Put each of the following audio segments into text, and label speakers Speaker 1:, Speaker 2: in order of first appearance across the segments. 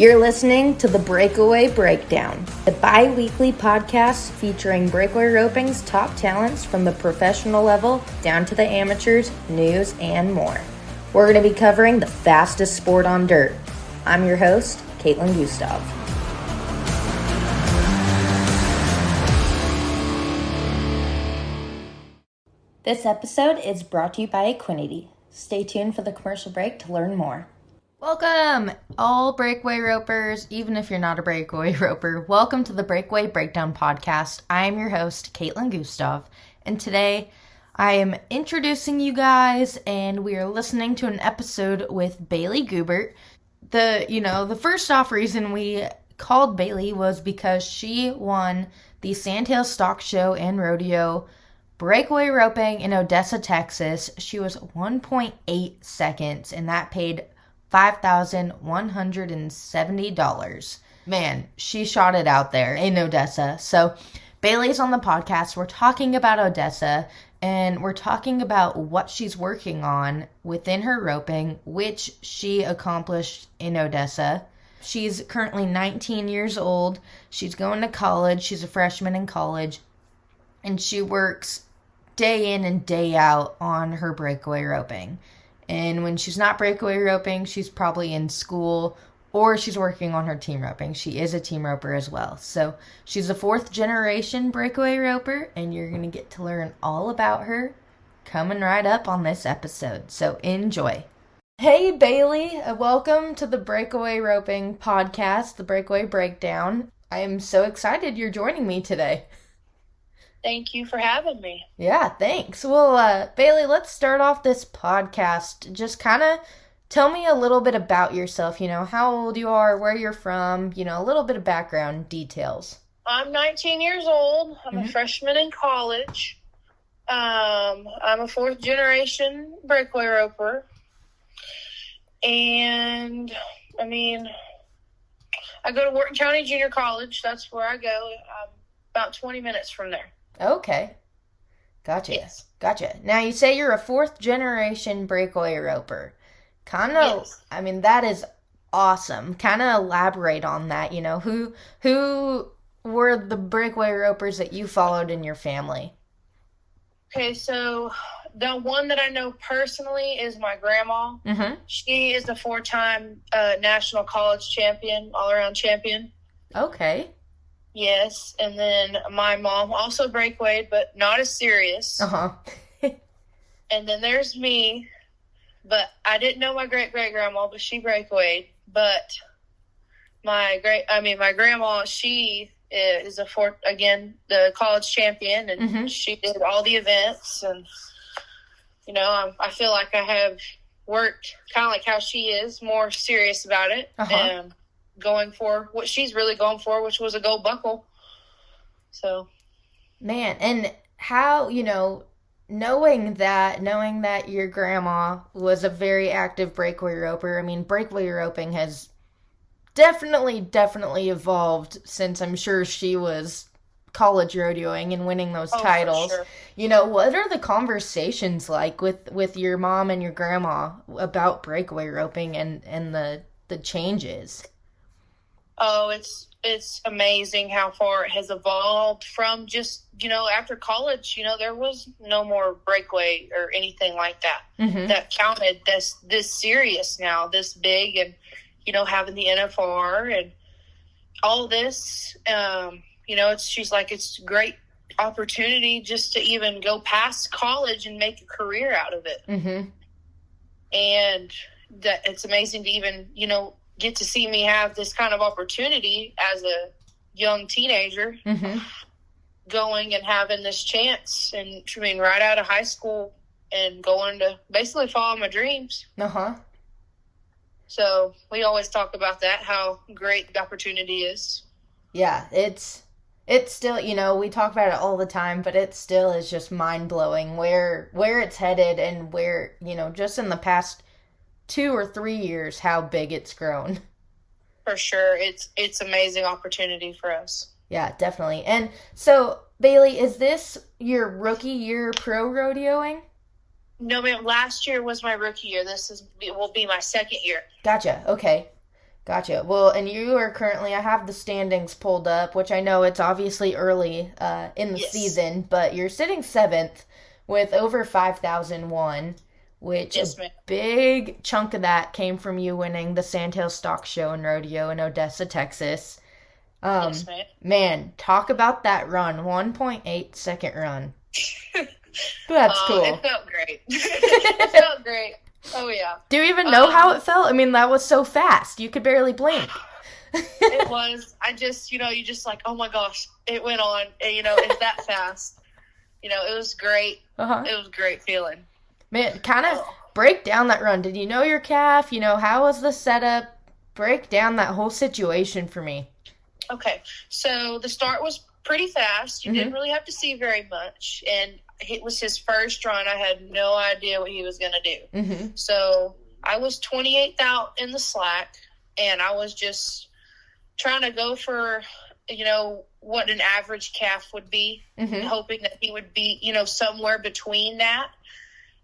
Speaker 1: You're listening to the Breakaway Breakdown, the bi-weekly podcast featuring breakaway roping's top talents from the professional level down to the amateurs, news, and more. We're going to be covering the fastest sport on dirt. I'm your host, Kaitlin Gustave. This episode is brought to you by Equinety. Stay tuned for the commercial break to learn more. Welcome, all breakaway ropers, even if you're not a breakaway roper. Welcome to the Breakaway Breakdown podcast. I am your host, Kaitlin Gustave, and today I am introducing you guys, and we are listening to an episode with Bailey Gubert. The first off reason we called Bailey was because she won the Sandhills Stock Show and Rodeo breakaway roping in Odessa, Texas. She was 1.8 seconds, and that paid $5,170. Man, she shot it out there in Odessa. So Bailey's on the podcast. We're talking about Odessa, and we're talking about what she's working on within her roping, which she accomplished in Odessa. She's currently 19 years old. She's going to college. She's a freshman in college, and she works day in and day out on her breakaway roping. And when she's not breakaway roping, she's probably in school or she's working on her team roping. She is a team roper as well. So she's a fourth generation breakaway roper, and you're going to get to learn all about her coming right up on this episode. So enjoy. Hey Bailey, welcome to the Breakaway Roping podcast, the Breakaway Breakdown. I am so excited you're joining me today.
Speaker 2: Thank you for having me.
Speaker 1: Yeah, thanks. Well, Bailey, let's start off this podcast. Just kind of tell me a little bit about yourself, how old you are, where you're from, a little bit of background details.
Speaker 2: I'm 19 years old. I'm a freshman in college. I'm a fourth generation breakaway roper. And, I go to Wharton County Junior College. That's where I go. I'm about 20 minutes from there.
Speaker 1: Okay. Gotcha.
Speaker 2: Yes.
Speaker 1: Gotcha. Now, you say you're a fourth generation breakaway roper.
Speaker 2: Yes.
Speaker 1: That is awesome. Kind of elaborate on that, who were the breakaway ropers that you followed in your family?
Speaker 2: Okay, so the one that I know personally is my grandma. Mm-hmm. She is a 4-time national college champion, all-around champion.
Speaker 1: Okay.
Speaker 2: Yes, and then my mom also breakawayed, but not as serious.
Speaker 1: Uh-huh.
Speaker 2: And then there's me, but I didn't know my great-great-grandma, but she breakawayed. But my grandma, she is the college champion, and she did all the events. And, I feel like I have worked kind of like how she is, more serious about it. Uh-huh. And going for what she's really going for, which was a gold buckle. So,
Speaker 1: man, and how, knowing that your grandma was a very active breakaway roper, breakaway roping has definitely evolved since I'm sure she was college rodeoing and winning those titles.
Speaker 2: For sure.
Speaker 1: What are the conversations like with your mom and your grandma about breakaway roping and the changes?
Speaker 2: Oh, it's amazing how far it has evolved from just, after college, there was no more breakaway or anything like that that counted this serious now, this big, and, having the NFR and all this, she's like, it's a great opportunity just to even go past college and make a career out of it. Mm-hmm. And that it's amazing to even, get to see me have this kind of opportunity as a young teenager going and having this chance and right out of high school and going to basically follow my dreams.
Speaker 1: Uh-huh.
Speaker 2: So we always talk about that, how great the opportunity is.
Speaker 1: Yeah, it's still, we talk about it all the time, but it still is just mind-blowing where it's headed and where, just in the past 2 or 3 years, how big it's grown.
Speaker 2: For sure. It's amazing opportunity for us.
Speaker 1: Yeah, definitely. And so, Bailey, is this your rookie year pro rodeoing?
Speaker 2: No, ma'am. Last year was my rookie year. Will be my second year.
Speaker 1: Gotcha. Okay. Gotcha. Well, and you are currently, I have the standings pulled up, which I know it's obviously early in the season, but you're sitting 7th with over 5,001, which a big chunk of that came from you winning the Sandhills Stock Show and Rodeo in Odessa, Texas.
Speaker 2: Yes, ma'am.
Speaker 1: Man, talk about that run, 1.8 second run. That's cool.
Speaker 2: It felt great. It felt great. Oh, yeah.
Speaker 1: Do you even know how it felt? I mean, that was so fast. You could barely blink.
Speaker 2: It was. I just, you just like, oh, my gosh, it went on. And, it's that fast. It was great.
Speaker 1: Uh-huh.
Speaker 2: It was a great feeling.
Speaker 1: Man, kind of break down that run. Did you know your calf? How was the setup? Break down that whole situation for me.
Speaker 2: Okay. So the start was pretty fast. You didn't really have to see very much. And it was his first run. I had no idea what he was going to do.
Speaker 1: Mm-hmm.
Speaker 2: So I was 28th out in the slack, and I was just trying to go for, what an average calf would be, hoping that he would be, somewhere between that.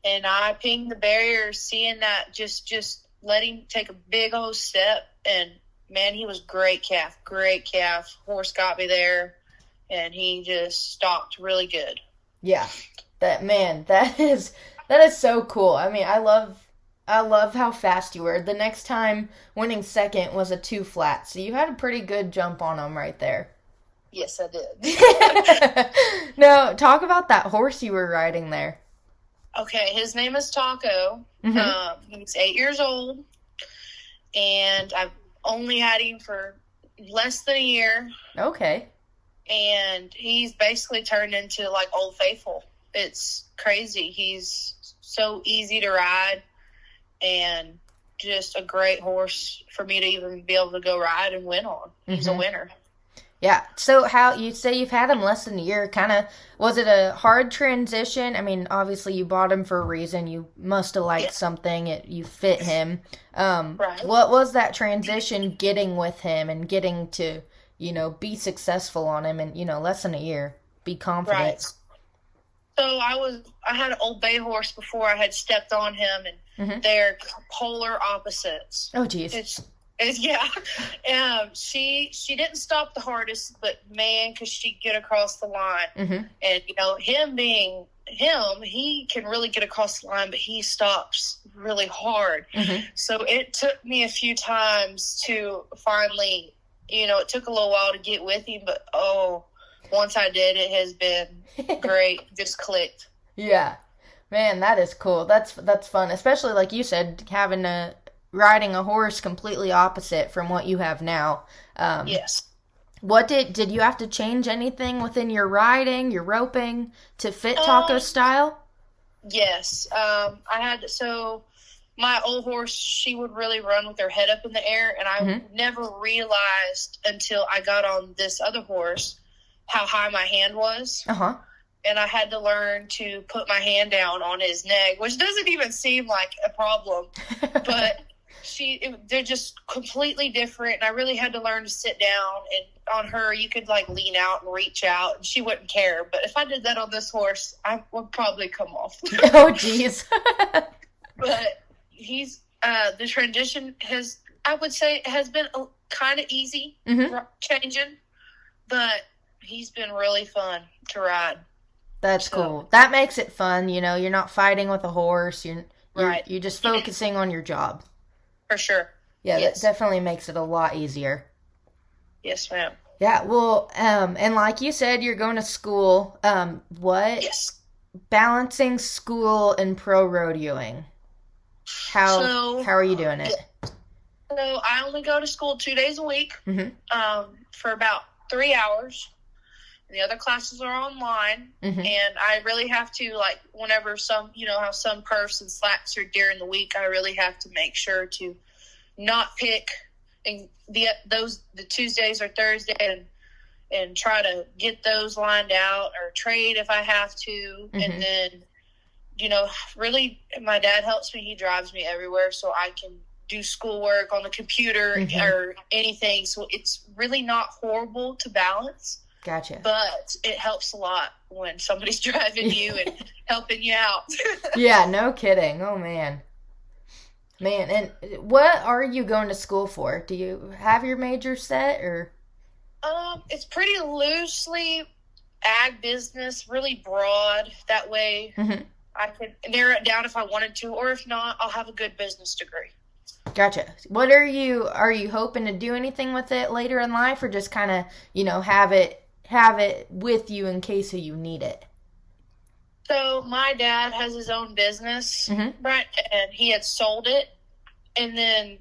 Speaker 2: And I pinged the barrier, seeing that, just let him take a big old step. And, man, he was great calf. Horse got me there, and he just stopped really good.
Speaker 1: Yeah, that is so cool. I mean, I love how fast you were. The next time winning second was a 2 flat, so you had a pretty good jump on him right there.
Speaker 2: Yes, I did.
Speaker 1: No, talk about that horse you were riding there.
Speaker 2: Okay, his name is Taco. He's 8 years old, and I've only had him for less than a year.
Speaker 1: Okay.
Speaker 2: And he's basically turned into, like, Old Faithful. It's crazy. He's so easy to ride and just a great horse for me to even be able to go ride and win on. He's a winner.
Speaker 1: Yeah. So how you say you've had him less than a year, kind of, was it a hard transition? I mean, obviously you bought him for a reason. You must have liked something. You fit him.
Speaker 2: Right.
Speaker 1: What was that transition getting with him and getting to, be successful on him in, less than a year? Be confident.
Speaker 2: Right. So I had an Old Bay horse before I had stepped on him, and they're polar opposites.
Speaker 1: Oh, geez.
Speaker 2: It's she didn't stop the hardest, but man, could she get across the line. And, him being him, he can really get across the line, but he stops really hard. So it took me a few times to finally, it took a little while to get with him, but once I did, it has been great. Just clicked. Yeah.
Speaker 1: Man, that is cool. That's fun, especially like you said, riding a horse completely opposite from what you have now.
Speaker 2: Yes.
Speaker 1: What did you have to change anything within your riding, your roping to fit Taco's style?
Speaker 2: Yes. So my old horse, she would really run with her head up in the air, and I never realized until I got on this other horse how high my hand was. And I had to learn to put my hand down on his neck, which doesn't even seem like a problem, but they're just completely different. And I really had to learn to sit down, and on her, you could like lean out and reach out, and she wouldn't care. But if I did that on this horse, I would probably come off.
Speaker 1: Oh, geez.
Speaker 2: But the transition has been kind of easy changing, but he's been really fun to ride.
Speaker 1: That's cool. That makes it fun. You're not fighting with a horse. You're just focusing on your job.
Speaker 2: For sure.
Speaker 1: Yeah, yes. That definitely makes it a lot easier.
Speaker 2: Yes, ma'am.
Speaker 1: Yeah, well, and like you said, you're going to school.
Speaker 2: Yes.
Speaker 1: Balancing school and pro rodeoing. How are you doing it?
Speaker 2: So I only go to school 2 days a week for about 3 hours. The other classes are online, and I really have to, like, whenever how some perfs and slacks are during the week, I really have to make sure to not pick the Tuesdays or Thursday and try to get those lined out or trade if I have to. And then, really my dad helps me. He drives me everywhere so I can do schoolwork on the computer or anything. So it's really not horrible to balance.
Speaker 1: Gotcha.
Speaker 2: But it helps a lot when somebody's driving you and helping you out.
Speaker 1: Yeah, no kidding. Oh, man. Man, and what are you going to school for? Do you have your major set, or?
Speaker 2: It's pretty loosely ag business, really broad. That way I could narrow it down if I wanted to, or if not, I'll have a good business degree.
Speaker 1: Gotcha. What are you hoping to do anything with it later in life, or just kind of, have it with you in case you need it?
Speaker 2: So my dad has his own business, right? And he had sold it, and then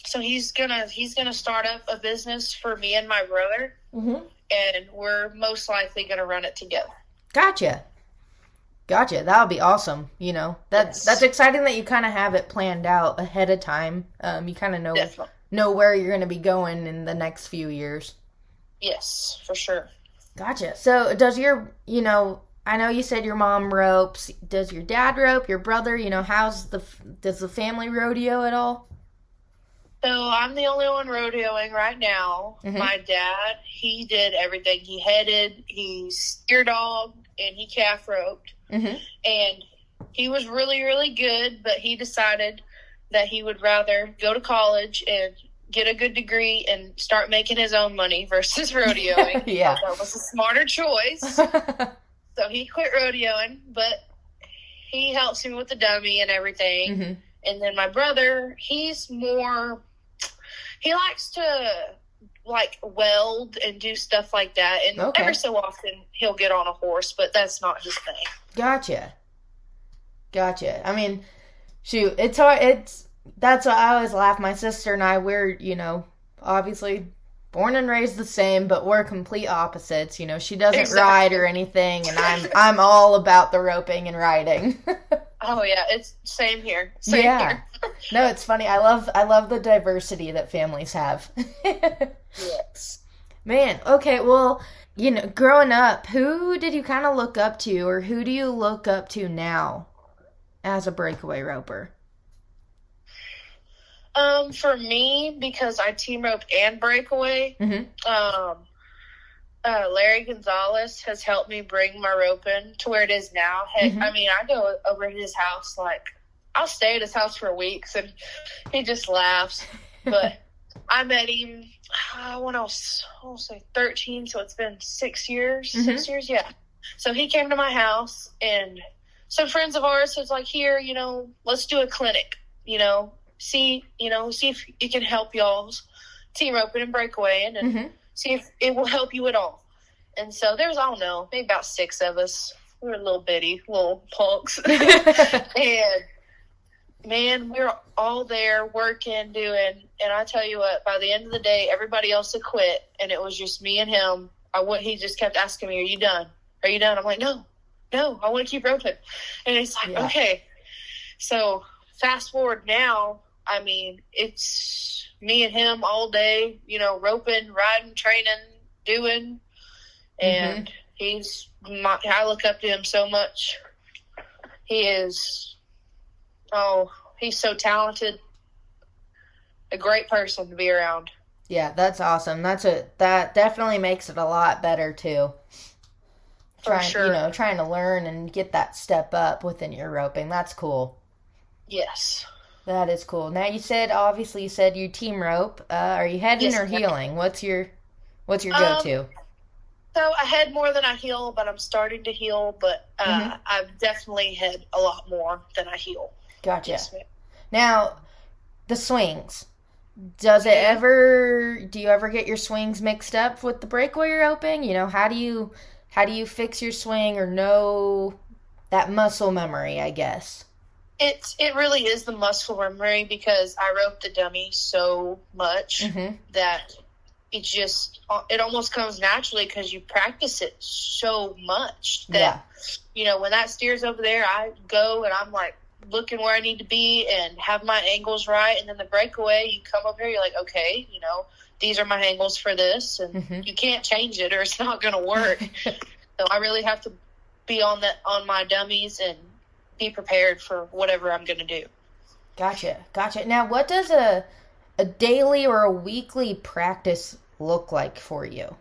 Speaker 2: so he's gonna start up a business for me and my brother, and we're most likely gonna run it together.
Speaker 1: Gotcha. That'll be awesome. That's exciting that you kind of have it planned out ahead of time. You kind of know where you're gonna be going in the next few years.
Speaker 2: Yes, for sure.
Speaker 1: Gotcha. So does your I know you said your mom ropes. Does your dad rope? Your brother? Does the family rodeo at all?
Speaker 2: So I'm the only one rodeoing right now. My dad, he did everything. He headed, he steer dogged, and he calf roped. And he was really, really good, but he decided that he would rather go to college and get a good degree and start making his own money versus rodeoing.
Speaker 1: Yeah.
Speaker 2: That was a smarter choice. So he quit rodeoing, but he helps me with the dummy and everything. And then my brother, he likes to weld and do stuff like that. And every so often he'll get on a horse, but that's not his thing.
Speaker 1: Gotcha. I mean, shoot, it's hard. That's what I always laugh. My sister and I, we're, obviously born and raised the same, but we're complete opposites. She doesn't ride or anything, and I'm all about the roping and riding.
Speaker 2: Oh yeah, it's same here. Same here.
Speaker 1: No, it's funny. I love the diversity that families have.
Speaker 2: Yes.
Speaker 1: Man, okay, well, growing up, who did you kind of look up to, or who do you look up to now as a breakaway roper?
Speaker 2: For me, because I team roped and breakaway, Larry Gonzalez has helped me bring my roping to where it is now. Heck, I mean, I go over to his house, I'll stay at his house for weeks, and he just laughs. But I met him when I was, 13, so it's been 6 years. 6 years, yeah. So he came to my house, and some friends of ours was like, here, let's do a clinic, see if it can help y'all's team roping and breakaway, and see if it will help you at all. And so there's, I don't know, maybe about 6 of us. We were little punks. And man, we were all there working, doing, and I tell you what, by the end of the day, everybody else had quit, and it was just me and him. He just kept asking me, are you done? I'm like, no, I want to keep roping. And he's like, okay. So fast forward now, I mean, it's me and him all day, roping, riding, training, doing, and I look up to him so much. He's so talented, a great person to be around.
Speaker 1: Yeah, that's awesome. That definitely makes it a lot better too. Trying to learn and get that step up within your roping. That's cool.
Speaker 2: Yes.
Speaker 1: That is cool. Now you said you team rope. Are you heading or heeling? What's your go-to?
Speaker 2: So I head more than I heel, but I'm starting to heel. But I've definitely head a lot more than I heel.
Speaker 1: Gotcha.
Speaker 2: Yes, ma'am.
Speaker 1: Now, the swings. Do you ever get your swings mixed up with the breakaway roping? How do you fix your swing or know that muscle memory, I guess?
Speaker 2: It really is the muscle memory, because I rope the dummy so much that it almost comes naturally because you practice it so much that, when that steer's over there, I go and I'm like looking where I need to be and have my angles right. And then the breakaway, you come over here, you're like, okay, these are my angles for this, and you can't change it or it's not going to work. So I really have to be on my dummies and be prepared for whatever I'm going to do.
Speaker 1: Gotcha. Now, what does a daily or a weekly practice look like for you?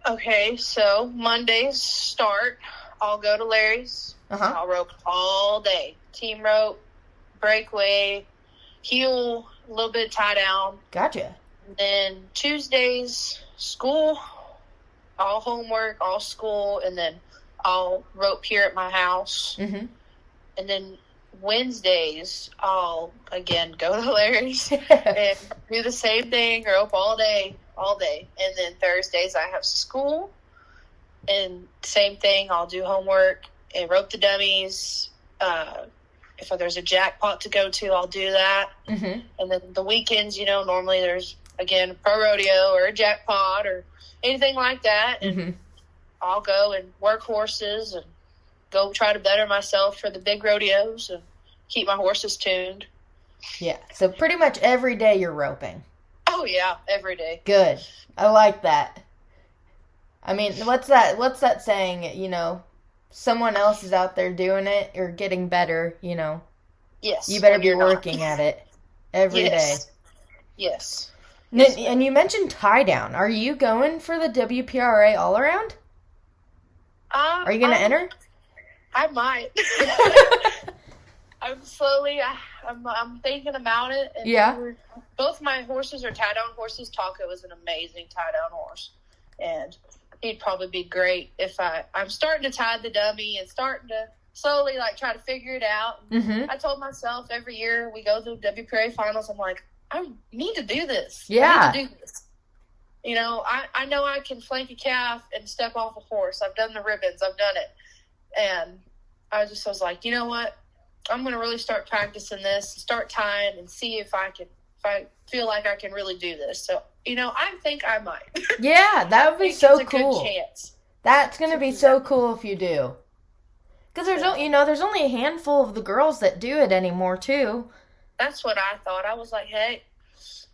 Speaker 2: Okay, so Mondays start. I'll go to Larry's. I'll rope all day. Team rope, breakaway, heel, a little bit tie down.
Speaker 1: Gotcha.
Speaker 2: And then Tuesdays, school, all homework, all school, and then I'll rope here at my house.
Speaker 1: Mm-hmm.
Speaker 2: And then Wednesdays, I'll, again, go to Larry's and do the same thing, rope all day. And then Thursdays, I have school. And same thing, I'll do homework and rope the dummies. If there's a jackpot to go to, I'll do that.
Speaker 1: Mm-hmm.
Speaker 2: And then the weekends, normally there's, again, a pro rodeo or a jackpot or anything like that. And
Speaker 1: Mm-hmm.
Speaker 2: I'll go and work horses and go try to better myself for the big rodeos and keep my horses tuned.
Speaker 1: Yeah, so pretty much every day you're roping.
Speaker 2: Oh, yeah, every day.
Speaker 1: Good. I like that. I mean, what's that saying, someone else is out there doing it or getting better,
Speaker 2: Yes.
Speaker 1: You better be working at it every day.
Speaker 2: Yes.
Speaker 1: And you mentioned tie down. Are you going for the WPRA all around? Are you going to enter?
Speaker 2: I might. I'm thinking about it. And
Speaker 1: yeah.
Speaker 2: Both my horses are tie-down horses. Taco is an amazing tie-down horse. And he'd probably be great if I'm starting to tie the dummy and starting to slowly, try to figure it out.
Speaker 1: Mm-hmm.
Speaker 2: I told myself every year we go to the WPRA finals, I'm like, I need to do this.
Speaker 1: Yeah.
Speaker 2: I need to do this. I know I can flank a calf and step off a horse. I've done the ribbons. I've done it. And I was like, you know what? I'm going to really start practicing this, start tying, and see if I feel like I can really do this. So, I think I might.
Speaker 1: Yeah, that would be so
Speaker 2: it's a
Speaker 1: cool.
Speaker 2: Good chance.
Speaker 1: That's going to be so cool if you do. Because there's only a handful of the girls that do it anymore, too.
Speaker 2: That's what I thought. I was like, hey,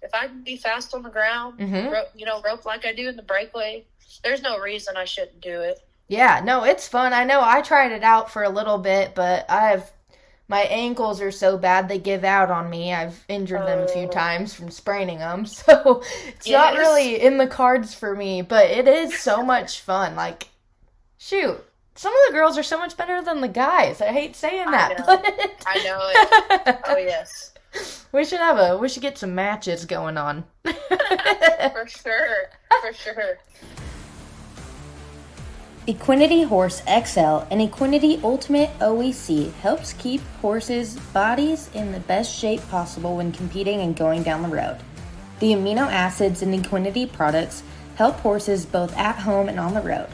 Speaker 2: if I can be fast on the ground,
Speaker 1: mm-hmm.
Speaker 2: rope like I do in the breakaway, there's no reason I shouldn't do it.
Speaker 1: Yeah, no, it's fun. I know I tried it out for a little bit, but my ankles are so bad they give out on me. I've injured them a few times from spraining them, so it's not really in the cards for me, but it is so much fun. Shoot, some of the girls are so much better than the guys. I hate saying that.
Speaker 2: I know it. Oh, yes.
Speaker 1: We should get some matches going on.
Speaker 2: For sure.
Speaker 1: Equinety Horse XL and Equinety Ultimate OEC helps keep horses' bodies in the best shape possible when competing and going down the road. The amino acids in Equinety products help horses both at home and on the road.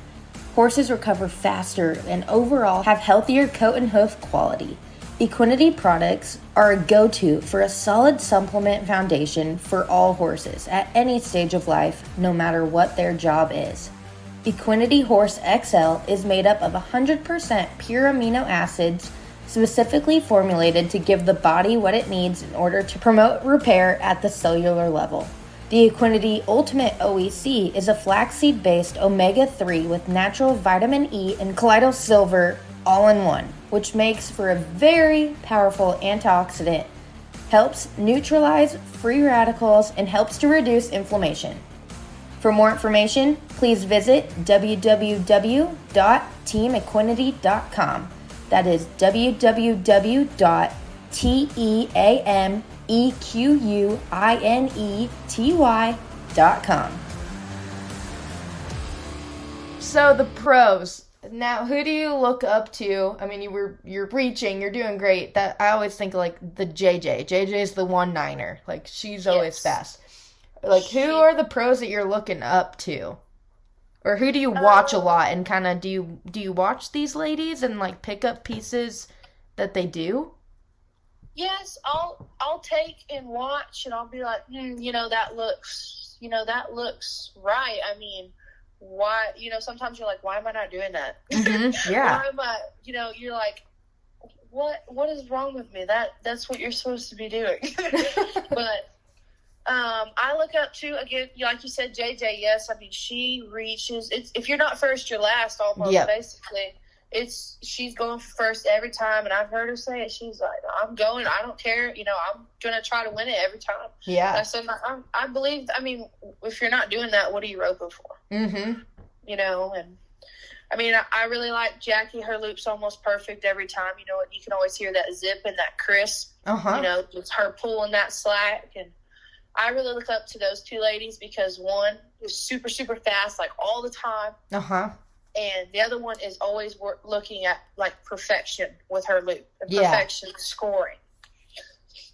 Speaker 1: Horses recover faster and overall have healthier coat and hoof quality. Equinety products are a go-to for a solid supplement foundation for all horses at any stage of life, no matter what their job is. Equinety Horse XL is made up of 100% pure amino acids specifically formulated to give the body what it needs in order to promote repair at the cellular level. The Equinety Ultimate OEC is a flaxseed-based omega-3 with natural vitamin E and colloidal silver all in one, which makes for a very powerful antioxidant, helps neutralize free radicals, and helps to reduce inflammation. For more information, please visit www.teamequinety.com. That is www.teamequinety.com. So the pros. Now, who do you look up to? I mean, you're reaching, you're doing great. That I always think the JJ. JJ's the 1-9er. She's always fast. Who are the pros that you're looking up to? Or who do you watch a lot and kind of do you watch these ladies and pick up pieces that they do?
Speaker 2: Yes, I'll take and watch and I'll be like, that looks right. I mean, why, sometimes you're like, why am I not doing that?
Speaker 1: Mm-hmm, yeah.
Speaker 2: Why am I, you're like, what is wrong with me? That's what you're supposed to be doing. But I look up to, again, like you said, JJ, yes. I mean, she reaches, if you're not first, you're last almost, basically. She's going for first every time, and I've heard her say it. She's like, I'm going, I don't care, I'm going to try to win it every time.
Speaker 1: Yeah.
Speaker 2: And I said, I believe, I mean, if you're not doing that, what are you roping for?
Speaker 1: Mm-hmm.
Speaker 2: And I mean, I really like Jackie. Her loop's almost perfect every time. You know, you can always hear that zip and that crisp. You know, it's her pulling that slack. And I really look up to those two ladies because one is super, super fast, like all the time. And the other one is always looking at, like, perfection with her loop and perfection scoring.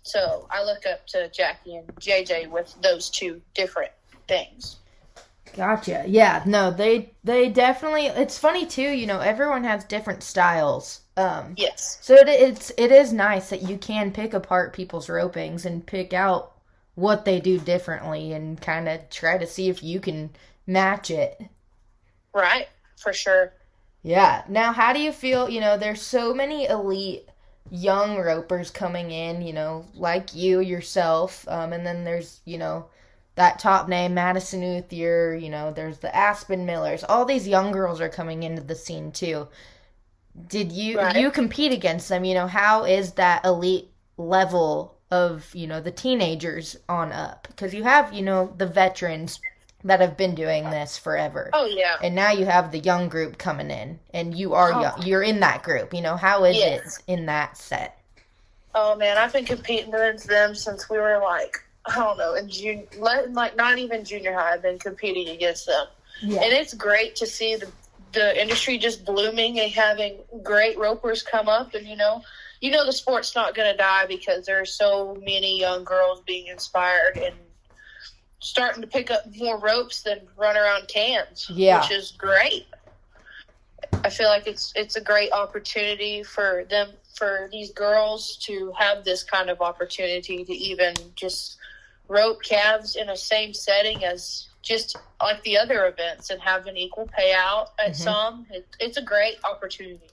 Speaker 2: So I look up to Jackie and JJ with those two different things.
Speaker 1: Gotcha. Yeah, no, they definitely, it's funny too, you know, everyone has different styles.
Speaker 2: Yes.
Speaker 1: So it is nice that you can pick apart people's ropings and pick out what they do differently and kind of try to see if you can match it.
Speaker 2: Right, for sure.
Speaker 1: Yeah. Now, how do you feel, you know, there's so many elite young ropers coming in, you know, like you yourself, and then there's, you know, that top name, Madison Uthier, you know, there's the Aspen Millers. All these young girls are coming into the scene, too. Did you compete against them? You know, how is that elite level of, you know, the teenagers on up? Because you have, you know, the veterans that have been doing this forever.
Speaker 2: Oh, yeah.
Speaker 1: And now you have the young group coming in, and you are young. You're in that group. You know, how is it in that set?
Speaker 2: Oh, man, I've been competing against them since we were, like, I don't know, like not even junior high. I've been competing against them. Yeah. And it's great to see the industry just blooming and having great ropers come up. And, you know the sport's not going to die because there are so many young girls being inspired and starting to pick up more ropes than run around cans, which is great. I feel like it's a great opportunity for these girls to have this kind of opportunity to even just rope calves in a same setting as just like the other events and have an equal payout at some. It's a great opportunity.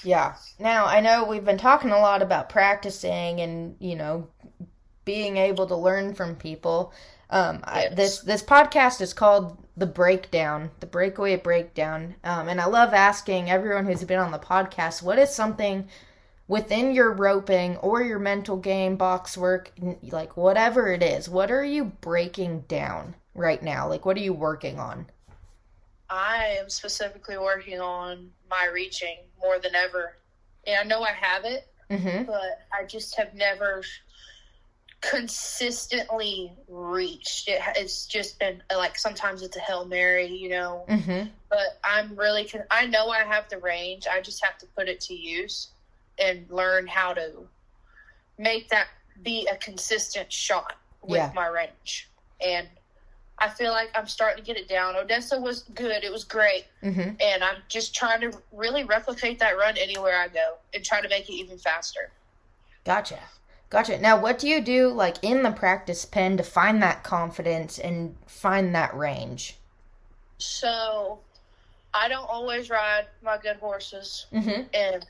Speaker 1: Yeah. Now, I know we've been talking a lot about practicing and, you know, being able to learn from people. This podcast is called The Breakdown, the Breakaway Breakdown. And I love asking everyone who's been on the podcast, what is something within your roping or your mental game, box work, like whatever it is, what are you breaking down right now? Like, what are you working on?
Speaker 2: I am specifically working on my reaching more than ever. And I know I have it, but I just have never consistently reached. It's just been like sometimes it's a Hail Mary, you know. But I know I have the range. I just have to put it to use and learn how to make that be a consistent shot with my range. And I feel like I'm starting to get it down. Odessa was good. It was great. And I'm just trying to really replicate that run anywhere I go and try to make it even faster. Gotcha.
Speaker 1: Now, what do you do, like, in the practice pen to find that confidence and find that range?
Speaker 2: So, I don't always ride my good horses. And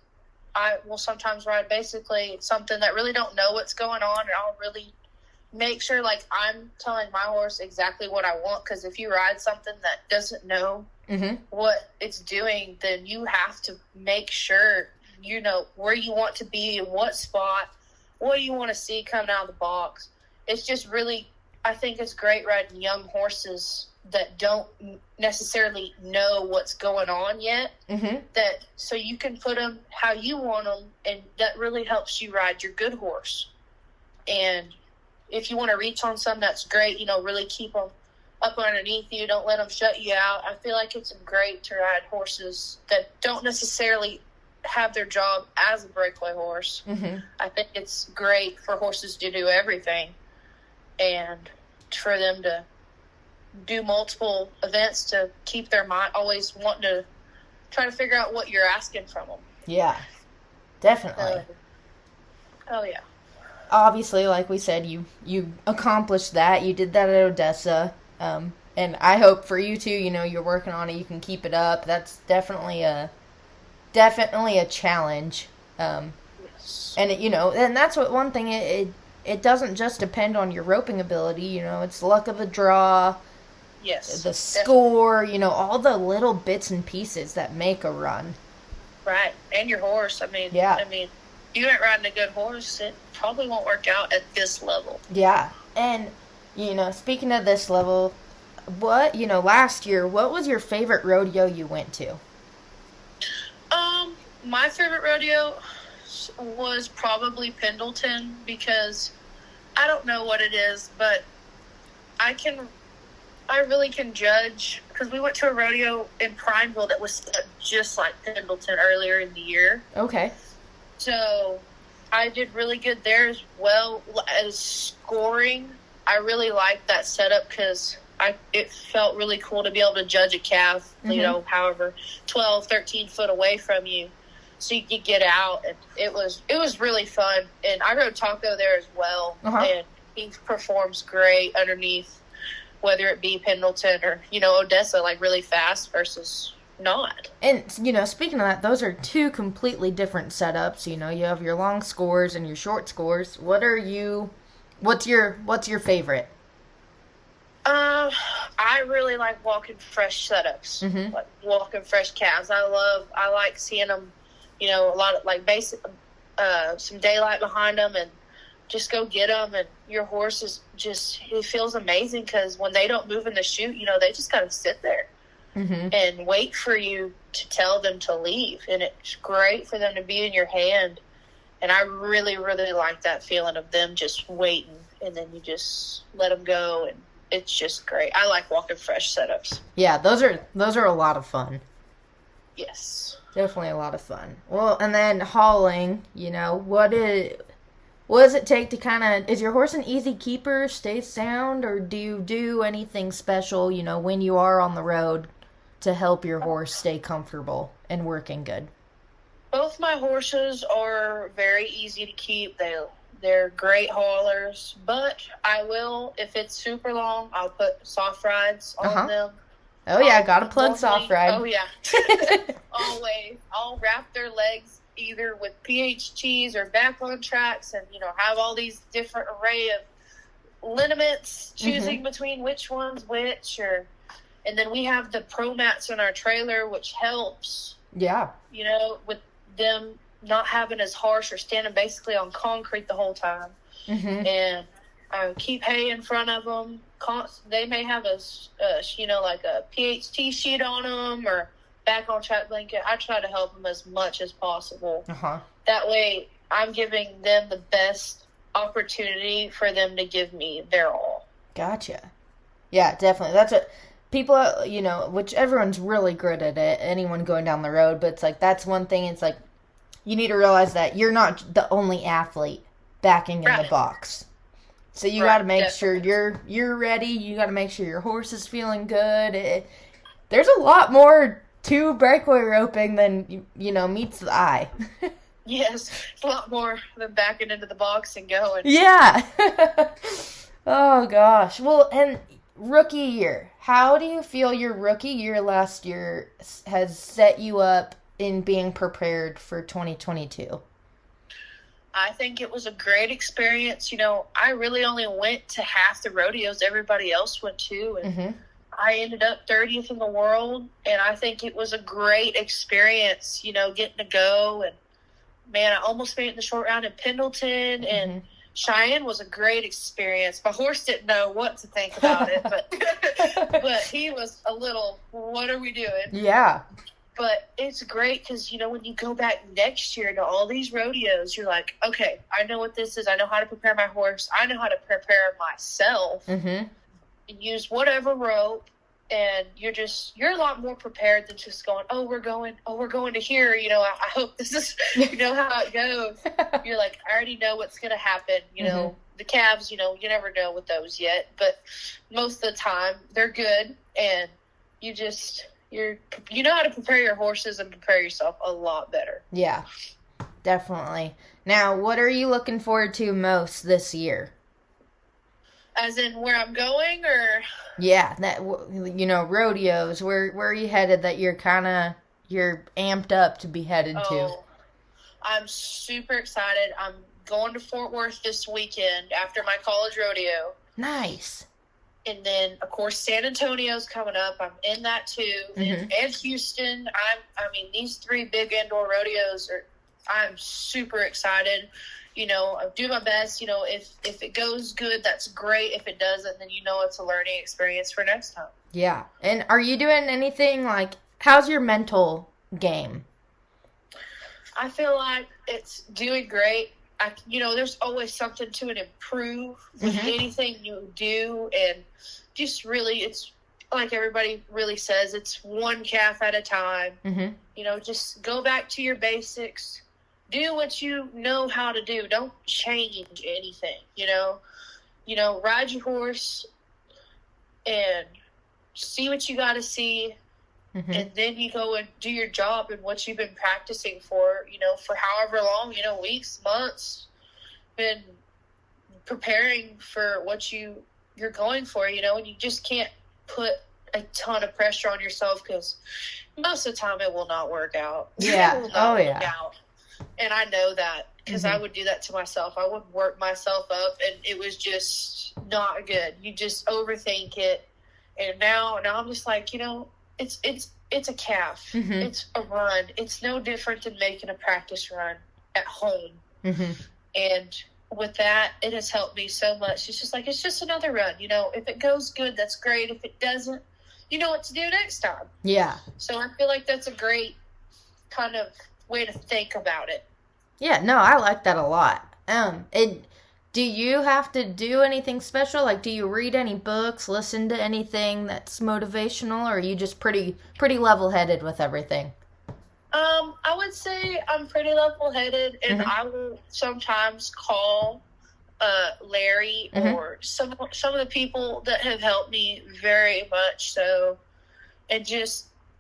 Speaker 2: I will sometimes ride basically something that really don't know what's going on, and I'll really make sure, like, I'm telling my horse exactly what I want, because if you ride something that doesn't know what it's doing, then you have to make sure you know where you want to be, in what spot, what do you want to see coming out of the box. It's just really, I think it's great riding young horses that don't necessarily know what's going on yet, that so you can put them how you want them, and that really helps you ride your good horse. And if you want to reach on some, that's great. You know, really keep them up underneath you. Don't let them shut you out. I feel like it's great to ride horses that don't necessarily have their job as a breakaway horse. I think it's great for horses to do everything and for them to do multiple events to keep their mind always wanting to try to figure out what you're asking from them.
Speaker 1: Yeah, definitely.
Speaker 2: Oh, yeah.
Speaker 1: Obviously, like we said, you accomplished that. You did that at Odessa. And I hope for you, too, you know, you're working on it. You can keep it up. That's definitely a challenge.
Speaker 2: Yes.
Speaker 1: And, you know, and that's what one thing, it doesn't just depend on your roping ability. You know, it's luck of the draw.
Speaker 2: Yes.
Speaker 1: The score, you know, all the little bits and pieces that make a run.
Speaker 2: Right. And your horse. I mean, you ain't riding a good horse, it probably won't work out at this level.
Speaker 1: Yeah. And, you know, speaking of this level, last year, what was your favorite rodeo you went to?
Speaker 2: My favorite rodeo was probably Pendleton because I don't know what it is, but I really can judge because we went to a rodeo in Prineville that was just like Pendleton earlier in the year.
Speaker 1: Okay.
Speaker 2: So I did really good there as well as scoring. I really liked that setup because it felt really cool to be able to judge a calf, however 12, 13 foot away from you. So you could get out, and it was really fun. And I rode Taco there as well, and he performs great underneath, whether it be Pendleton or, Odessa, like really fast versus not.
Speaker 1: And, speaking of that, those are two completely different setups. You have your long scores and your short scores. What's your favorite?
Speaker 2: I really like walking fresh setups, like walking fresh calves. I like seeing them, a lot of like basic, some daylight behind them and just go get them. And your horse it feels amazing because when they don't move in the chute, they just got to sit there and wait for you to tell them to leave. And it's great for them to be in your hand. And I really, really like that feeling of them just waiting and then you just let them go. And it's just great. I like walking fresh setups.
Speaker 1: Yeah, those are a lot of fun.
Speaker 2: Yes.
Speaker 1: Definitely a lot of fun. Well, and then hauling, what does it take to kind of, is your horse an easy keeper, stay sound, or do you do anything special, when you are on the road to help your horse stay comfortable and working good?
Speaker 2: Both my horses are very easy to keep. They're great haulers, but I will, if it's super long, I'll put soft rides on them.
Speaker 1: Oh, yeah, gotta plug soft ride.
Speaker 2: Oh, yeah. Always. I'll wrap their legs either with PHTs or back on tracks and, have all these different array of liniments, choosing between which one's which. And then we have the pro mats in our trailer, which helps.
Speaker 1: Yeah.
Speaker 2: With them not having as harsh or standing basically on concrete the whole time. And keep hay in front of them. They may have like a PHT sheet on them or back on track blanket. I try to help them as much as possible. That way I'm giving them the best opportunity for them to give me their all.
Speaker 1: Gotcha. Yeah, definitely. That's what people, which everyone's really good at it, anyone going down the road, but it's like, that's one thing. It's like, you need to realize that you're not the only athlete backing in the box. So you got to make sure you're ready. You got to make sure your horse is feeling good. There's a lot more to breakaway roping than, meets the eye.
Speaker 2: Yes, it's a lot more than backing into the box and going.
Speaker 1: Yeah. Oh, gosh. Well, and rookie year. How do you feel your rookie year last year has set you up in being prepared for 2022?
Speaker 2: I think it was a great experience. I really only went to half the rodeos everybody else went to, and I ended up 30th in the world, and I think it was a great experience, getting to go. And, man, I almost made it in the short round in Pendleton, and Cheyenne was a great experience. My horse didn't know what to think about it, but he was a little, what are we doing? Yeah. But it's great because, when you go back next year to all these rodeos, you're like, okay, I know what this is. I know how to prepare my horse. I know how to prepare myself. And use whatever rope. And you're a lot more prepared than just going, we're going to here. I hope this is, how it goes. You're like, I already know what's going to happen. The calves, you never know with those yet. But most of the time, they're good. And you know how to prepare your horses and prepare yourself a lot better.
Speaker 1: Yeah, definitely. Now, what are you looking forward to most this year?
Speaker 2: As in where I'm going, or?
Speaker 1: Yeah, that rodeos. Where are you headed that you're amped up to be headed to?
Speaker 2: I'm super excited. I'm going to Fort Worth this weekend after my college rodeo. Nice. And then, of course, San Antonio's coming up. I'm in that, too. And Houston. These three big indoor rodeos I'm super excited. I do my best. If it goes good, that's great. If it doesn't, then it's a learning experience for next time.
Speaker 1: Yeah. And are you doing anything how's your mental game?
Speaker 2: I feel like it's doing great. There's always something to improve with anything you do, and just really, it's like everybody really says, it's one calf at a time. Just go back to your basics. Do what you know how to do. Don't change anything. Ride your horse and see what you got to see. And then you go and do your job and what you've been practicing for however long, weeks, months, been preparing for what you're going for, and you just can't put a ton of pressure on yourself, because most of the time it will not work out.
Speaker 1: Yeah.
Speaker 2: It will not work out. And I know that, because I would do that to myself. I would work myself up, and it was just not good. You just overthink it. And now I'm just like, it's a calf. It's a run. It's no different than making a practice run at home. And with that, it has helped me so much. It's just like, it's just another run. If it goes good, that's great. If it doesn't, you know what to do next time.
Speaker 1: Yeah.
Speaker 2: So I feel like that's a great kind of way to think about it.
Speaker 1: Yeah, no, I like that a lot. Do you have to do anything special? Like, do you read any books, listen to anything that's motivational, or are you just pretty level-headed with everything?
Speaker 2: I would say I'm pretty level-headed, and I will sometimes call Larry or some of the people that have helped me very much so, and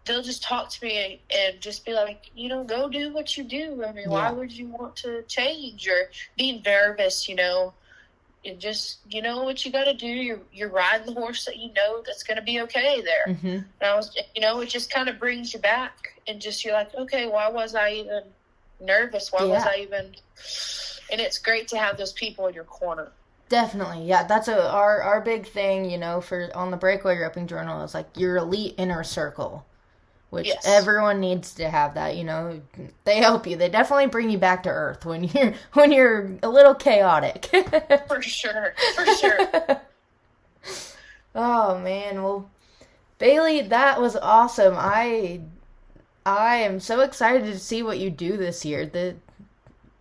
Speaker 2: they'll just talk to me and just be like, go do what you do. I mean, why would you want to change or be nervous, and just, what you got to do. You're riding the horse that that's going to be okay there. And it just kind of brings you back, and just, you're like, okay, why was I even nervous? Why was I even, and it's great to have those people in your corner.
Speaker 1: Definitely, yeah. That's our big thing, for on the Breakaway Roping Journal, is like your elite inner circle. Which everyone needs to have that, They help you. They definitely bring you back to earth when you're a little chaotic.
Speaker 2: For sure.
Speaker 1: Oh man, well, Bailey, that was awesome. I am so excited to see what you do this year.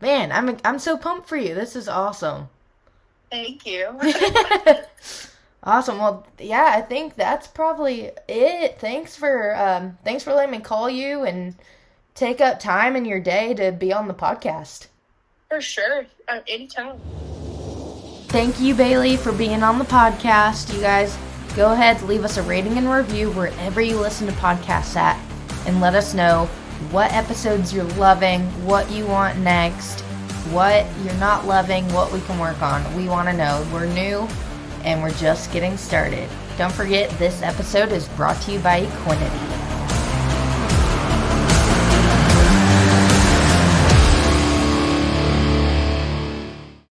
Speaker 1: I'm so pumped for you. This is awesome.
Speaker 2: Thank you.
Speaker 1: Awesome. Well, yeah, I think that's probably it. Thanks for letting me call you and take up time in your day to be on the podcast.
Speaker 2: For sure. Anytime.
Speaker 1: Thank you, Bailey, for being on the podcast. You guys, go ahead, leave us a rating and review wherever you listen to podcasts at, and let us know what episodes you're loving, what you want next, what you're not loving, what we can work on. We want to know. We're new, and we're just getting started. Don't forget, this episode is brought to you by Equinety.